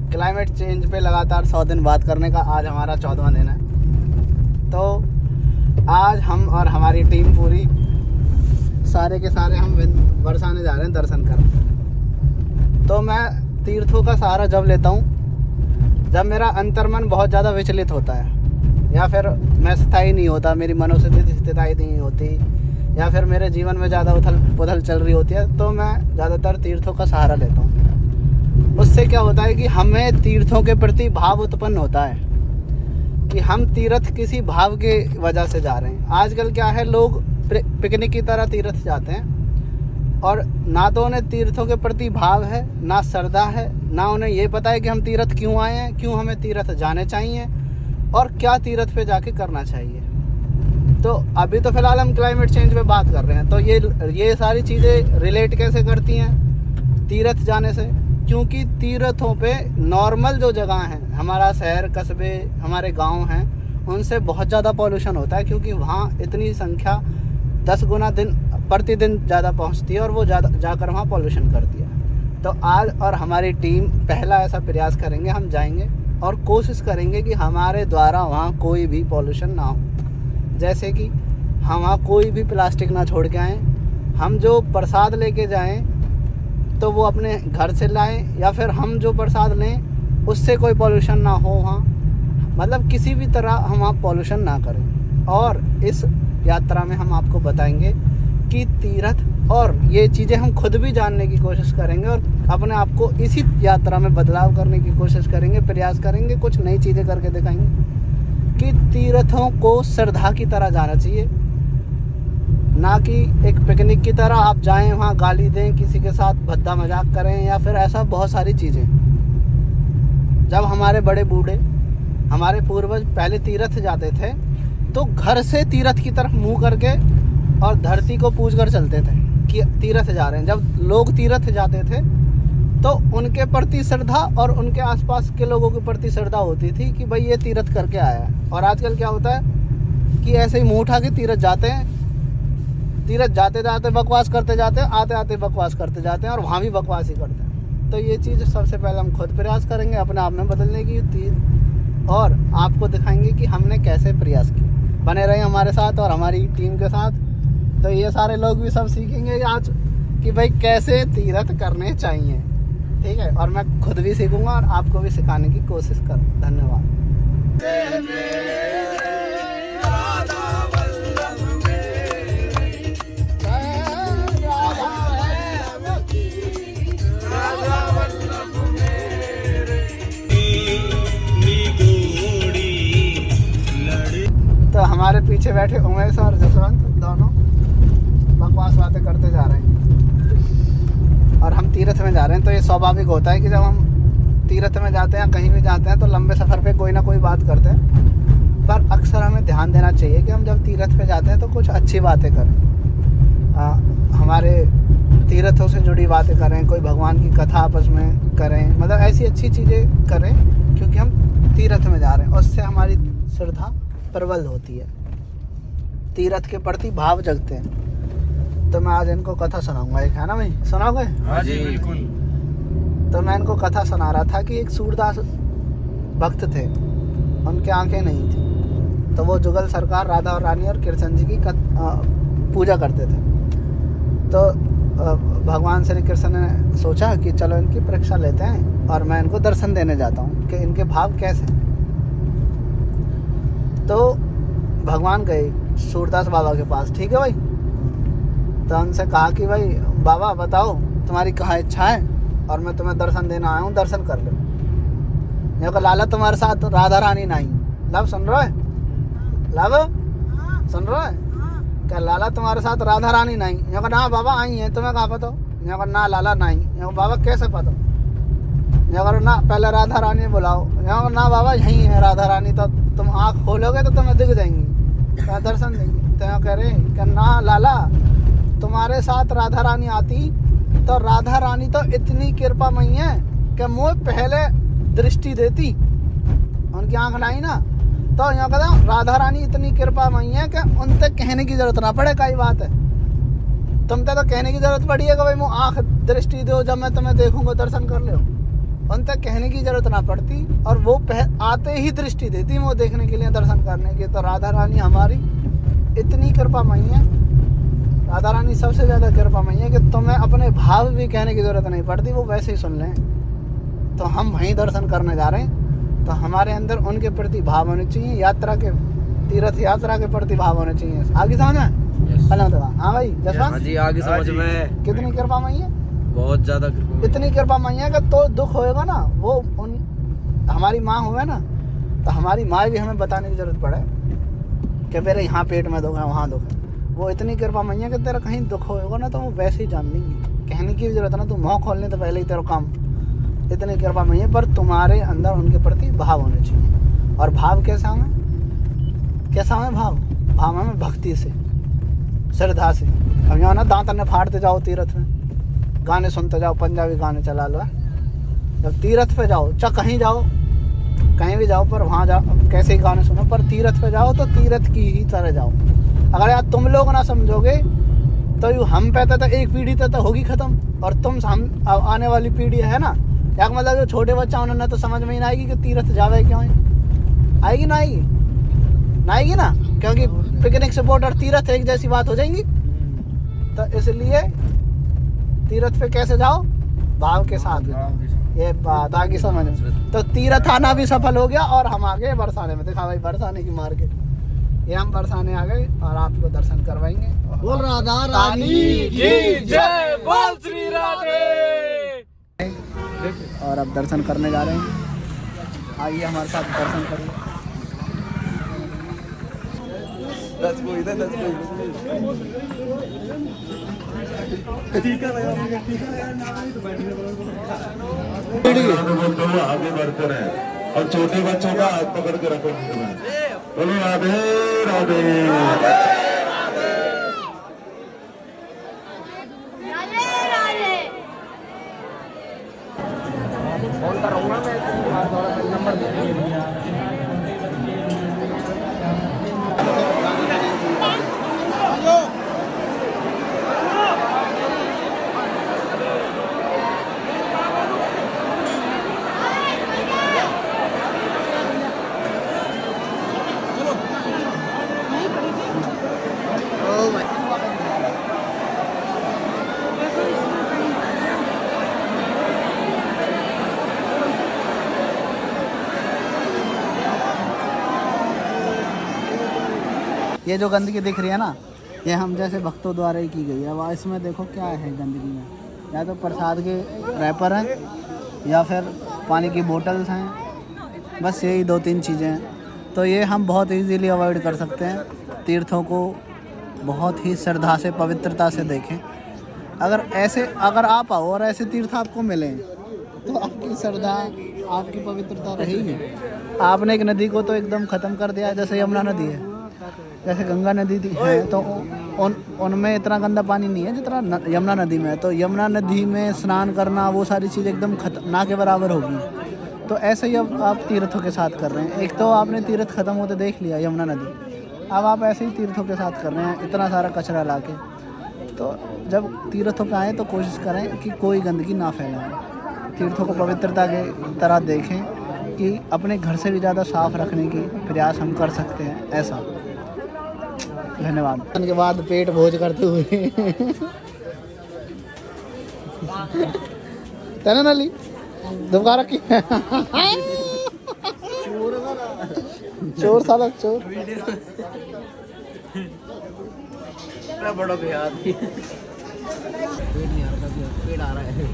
Climate change पे लगातार 100 दिन बात करने का आज हमारा 14वां दिन है। तो आज हम और हमारी टीम पूरी सारे के सारे हम बरसाने जा रहे हैं दर्शन कर। तो मैं तीर्थों का सहारा जब लेता हूँ जब मेरा अंतर्मन बहुत ज़्यादा विचलित होता है, या फिर मैं स्थायी नहीं होता, मेरी मनोस्थिति स्थायी नहीं होती, या फिर मेरे जीवन में ज़्यादा उथल पुथल चल रही होती है, तो मैं ज़्यादातर तीर्थों का सहारा लेता हूँ। उससे क्या होता है कि हमें तीर्थों के प्रति भाव उत्पन्न होता है कि हम तीर्थ किसी भाव के वजह से जा रहे हैं। आजकल क्या है, लोग पिकनिक की तरह तीर्थ जाते हैं और ना तो उन्हें तीर्थों के प्रति भाव है, ना श्रद्धा है, ना उन्हें ये पता है कि हम तीर्थ क्यों आए हैं, क्यों हमें तीर्थ जाने चाहिए और क्या तीर्थ पे जाके करना चाहिए। तो अभी तो फिलहाल हम क्लाइमेट चेंज पे बात कर रहे हैं, तो ये सारी चीज़ें रिलेट कैसे करती हैं तीर्थ जाने से, क्योंकि तीर्थों पे नॉर्मल जो जगह हैं, हमारा शहर कस्बे हमारे गांव हैं, उनसे बहुत ज़्यादा पॉल्यूशन होता है, क्योंकि वहाँ इतनी संख्या 10 गुना प्रतिदिन ज़्यादा पहुँचती है और वो ज़्यादा जाकर वहाँ पॉल्यूशन करती है। तो आज और हमारी टीम पहला ऐसा प्रयास करेंगे, हम जाएंगे और कोशिश करेंगे कि हमारे द्वारा वहाँ कोई भी पॉल्यूशन ना हो। जैसे कि हम वहाँ कोई भी प्लास्टिक ना छोड़ के आएँ, हम जो प्रसाद लेके जाएं तो वो अपने घर से लाएं, या फिर हम जो प्रसाद लें उससे कोई पॉल्यूशन ना हो वहाँ, मतलब किसी भी तरह हम वहाँ पॉल्यूशन ना करें। और इस यात्रा में हम आपको बताएंगे कि तीर्थ और ये चीज़ें हम खुद भी जानने की कोशिश करेंगे और अपने आप को इसी यात्रा में बदलाव करने की कोशिश करेंगे, प्रयास करेंगे, कुछ नई चीज़ें करके दिखाएंगे कि तीर्थों को श्रद्धा की तरह जाना चाहिए, ना कि एक पिकनिक की तरह आप जाएं वहाँ गाली दें, किसी के साथ भद्दा मजाक करें, या फिर ऐसा बहुत सारी चीज़ें। जब हमारे बड़े बूढ़े, हमारे पूर्वज पहले तीर्थ जाते थे तो घर से तीर्थ की तरफ मुंह करके और धरती को पूज कर चलते थे कि तीर्थ जा रहे हैं। जब लोग तीर्थ जाते थे तो उनके प्रति श्रद्धा और उनके आसपास के लोगों के प्रति श्रद्धा होती थी कि भाई ये तीर्थ करके आया है। और आजकल क्या होता है कि ऐसे ही मुँह उठा के तीर्थ जाते हैं, तीर्थ जाते जाते बकवास करते जाते हैं, आते आते बकवास करते जाते हैं और वहाँ भी बकवास ही करते हैं। तो ये चीज़ सबसे पहले हम खुद प्रयास करेंगे अपने आप में बदलने की, और आपको दिखाएंगे कि हमने कैसे प्रयास किया। बने रहे हमारे साथ और हमारी टीम के साथ, तो ये सारे लोग भी सब सीखेंगे आज कि भाई कैसे तीर्थ करने चाहिए, ठीक है। और मैं खुद भी सीखूंगा और आपको भी सिखाने की कोशिश करूँ। धन्यवाद। तो हमारे पीछे बैठे उमेश और जसवंत दोनों बकवास बातें करते जा रहे हैं और हम तीर्थ में जा रहे हैं। तो ये स्वाभाविक होता है कि जब हम तीर्थ में जाते हैं, कहीं भी जाते हैं, तो लंबे सफ़र पे कोई ना कोई बात करते हैं, पर अक्सर हमें ध्यान देना चाहिए कि हम जब तीर्थ पे जाते हैं तो कुछ अच्छी बातें करें, हमारे तीर्थों से जुड़ी बातें करें, कोई भगवान की कथा आपस में करें, मतलब ऐसी अच्छी चीज़ें करें, क्योंकि हम तीर्थ में जा रहे हैं। उससे हमारी श्रद्धा प्रबल होती है, तीर्थ के प्रति भाव जगते हैं। तो मैं आज इनको कथा सुनाऊंगा, एक है ना भाई, सुनाओगे? हाँ जी बिल्कुल। तो मैं इनको कथा सुना रहा था कि एक सूरदास भक्त थे, उनकी आंखें नहीं थी, तो वो जुगल सरकार, राधा और रानी और कृष्ण जी की पूजा करते थे। तो भगवान श्री कृष्ण ने सोचा कि चलो इनकी परीक्षा लेते हैं और मैं इनको दर्शन देने जाता हूँ कि इनके भाव कैसे। तो भगवान गए सूरदास बाबा के पास, ठीक है भाई। तो उनसे कहा कि भाई बाबा बताओ तुम्हारी कहाँ इच्छा है और मैं तुम्हें दर्शन देना आया हूँ, दर्शन कर लो। मेरे को लाला तुम्हारे साथ राधा रानी नहीं, लव सुन रहा है, लव सुन रहा है क्या, लाला तुम्हारे साथ राधा रानी नहीं? यहाँ का ना बाबा आई है, तुम्हें कहाँ पता? यहाँ का ना लाला नहीं, यहाँ बाबा कैसे पता? यहाँ का ना पहले राधा रानी बुलाओ, यहाँ का ना बाबा यहीं है राधा रानी, तो तुम आँख खोलोगे तो तुम्हें दिख जाएंगी, क्या दर्शन देंगी। तो यहाँ कह रहे कि ना लाला, तुम्हारे साथ राधा रानी आती तो राधा रानी तो इतनी कृपामयी है कि मुझे पहले दृष्टि देती, उनकी आँख नहीं ना। तो यहाँ कहता राधा रानी इतनी कृपामयी है कि उनसे कहने की जरूरत ना पड़े, कई बात है। तुम तो कहने की जरूरत पड़ी है कि भाई मुझे आँख दृष्टि दो, जब मैं तुम्हें देखूंगा दर्शन कर लो। उन तक कहने की जरूरत ना पड़ती, और वो आते ही दृष्टि देती वो देखने के लिए, दर्शन करने के। तो राधा रानी हमारी इतनी कृपामयी है, राधा रानी सबसे ज़्यादा कृपामयी है कि तुम्हें अपने भाव भी कहने की ज़रूरत नहीं पड़ती, वो वैसे ही सुन लें। तो हम वहीं दर्शन करने जा रहे हैं, तो हमारे अंदर उनके प्रति भाव होने चाहिए, यात्रा के, तीर्थ यात्रा के प्रति भाव होने चाहिए। आगे समझ में? हाँ भाई जसवंत जी, आगे समझ में। कितनी कृपामयी है, बहुत ज्यादा इतनी कृपामयी है कि तो दुख होएगा ना, वो उन हमारी माँ हुए ना, तो हमारी माँ भी हमें बताने की जरूरत पड़े कि मेरे यहाँ पेट में दुख है, वहाँ दुख है। वो इतनी कृपामयी है कि तेरा कहीं दुख होएगा ना तो वो वैसे ही जान लेंगी, कहने की भी जरूरत है ना, तू मुँह खोलने तो पहले ही तेरा काम। इतनी कृपामयी है, पर तुम्हारे अंदर उनके प्रति भाव होने चाहिए। और भाव कैसा हमें भाव हमें भक्ति से, श्रद्धा से। अब यहाँ ना दांत ने फाड़ते जाओ तीर्थ में, गाने सुनते जाओ, पंजाबी गाने चला लो। जब तीर्थ पे जाओ, चाहे कहीं जाओ, कहीं भी जाओ, पर वहाँ जाओ कैसे ही गाने सुनो, पर तीर्थ पे जाओ तो तीर्थ की ही तरह जाओ। अगर यार तुम लोग ना समझोगे तो यूँ हम पे तो एक पीढ़ी तो होगी ख़त्म, और तुम हम आने वाली पीढ़ी है ना, या मतलब जो छोटे बच्चा उन्होंने तो समझ में ही ना आएगी कि तीर्थ जावे क्यों है। आएगी ना ना, क्योंकि पिकनिक स्पॉट और तीर्थ एक जैसी बात हो जाएंगी। तो इसलिए तीर्थ पे कैसे जाओ, भाव के साथ। ये बात आगे समझ में। तो तीर्थ आना भी सफल हो गया, और हम आ गए बरसाने में। देखा भाई, बरसाने की मार्केट, ये हम बरसाने आ गए और आपको दर्शन करवाएंगे। बोल राधा रानी की जय, बोल श्री राधे। और अब दर्शन करने जा रहे हैं, आइए हमारे साथ दर्शन करिए। आगे बढ़ते रहे और छोटे बच्चों का हाथ पकड़ के रखो। बोलो राधे राधे। ये जो गंदगी दिख रही है ना, ये हम जैसे भक्तों द्वारा ही की गई है। अब इसमें देखो क्या है गंदगी में, या तो प्रसाद के रैपर हैं, या फिर पानी की बोतल्स हैं, बस यही 2-3 चीज़ें हैं। तो ये हम बहुत इजीली अवॉइड कर सकते हैं। तीर्थों को बहुत ही श्रद्धा से, पवित्रता से देखें। अगर आप आओ और ऐसे तीर्थ आपको मिलें तो आपकी श्रद्धा, आपकी पवित्रता रहेगी। आपने एक नदी को तो एकदम ख़त्म कर दिया, जैसे यमुना नदी है, जैसे गंगा नदी है, तो उनमें इतना गंदा पानी नहीं है जितना यमुना नदी में है। तो यमुना नदी में स्नान करना, वो सारी चीज़ एकदम ना के बराबर होगी। तो ऐसे ही अब आप तीर्थों के साथ कर रहे हैं। एक तो आपने तीर्थ ख़त्म होते देख लिया यमुना नदी, अब आप ऐसे ही तीर्थों के साथ कर रहे हैं, इतना सारा कचरा ला के। तो जब तीर्थों पे आएँ तो कोशिश करें कि कोई गंदगी ना फैलाएं, तीर्थों को पवित्रता के तरह देखें कि अपने घर से भी ज़्यादा साफ रखने की प्रयास हम कर सकते हैं। ऐसा धन्यवाद। के बाद पेट भोज करते हुए तेना नाली दोबारा की चोर साला चोर बड़ो के याद पेट नहीं आ रहा, पेट आ रहा है।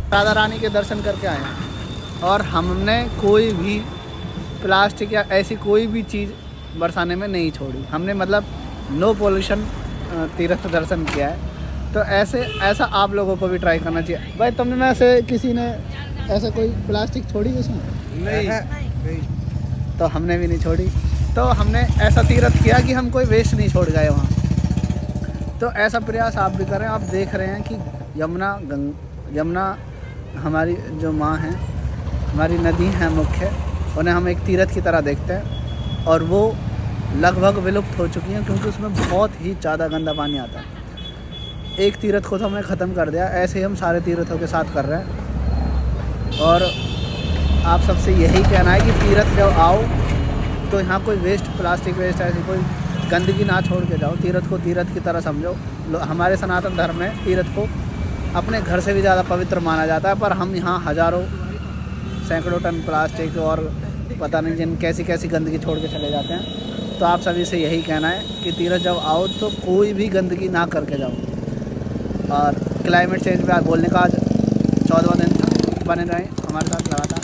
राधा रानी के दर्शन करके आए और हमने कोई भी प्लास्टिक या ऐसी कोई भी चीज़ बरसाने में नहीं छोड़ी। हमने मतलब नो पोल्यूशन तीर्थ दर्शन किया है। तो ऐसा आप लोगों को भी ट्राई करना चाहिए। भाई तुमने में से किसी ने ऐसा कोई प्लास्टिक छोड़ी उसमें? नहीं। तो हमने भी नहीं छोड़ी। तो हमने ऐसा तीर्थ किया कि हम कोई वेस्ट नहीं छोड़ गए वहाँ। तो ऐसा प्रयास आप भी करें। आप देख रहे हैं कि यमुना हमारी जो माँ हैं, हमारी नदी हैं मुख्य, उन्हें हम एक तीर्थ की तरह देखते हैं और वो लगभग विलुप्त हो चुकी हैं, क्योंकि उसमें बहुत ही ज़्यादा गंदा पानी आता है। एक तीर्थ को तो हमने ख़त्म कर दिया, ऐसे ही हम सारे तीर्थों के साथ कर रहे हैं। और आप सबसे यही कहना है कि तीर्थ जब आओ तो यहाँ कोई वेस्ट, प्लास्टिक वेस्ट, ऐसी कोई गंदगी ना छोड़ के जाओ। तीर्थ को तीर्थ की तरह समझो। हमारे सनातन धर्म में तीर्थ को अपने घर से भी ज़्यादा पवित्र माना जाता है, पर हम यहाँ हज़ारों सैकड़ों टन प्लास्टिक और पता नहीं जिन कैसी कैसी गंदगी छोड़ के चले जाते हैं। तो आप सभी से यही कहना है कि तीर्थ जब आओ तो कोई भी गंदगी ना करके जाओ। और क्लाइमेट चेंज पे बोलने का आज 14वां दिन था। बने रहें हमारे साथ लगातार।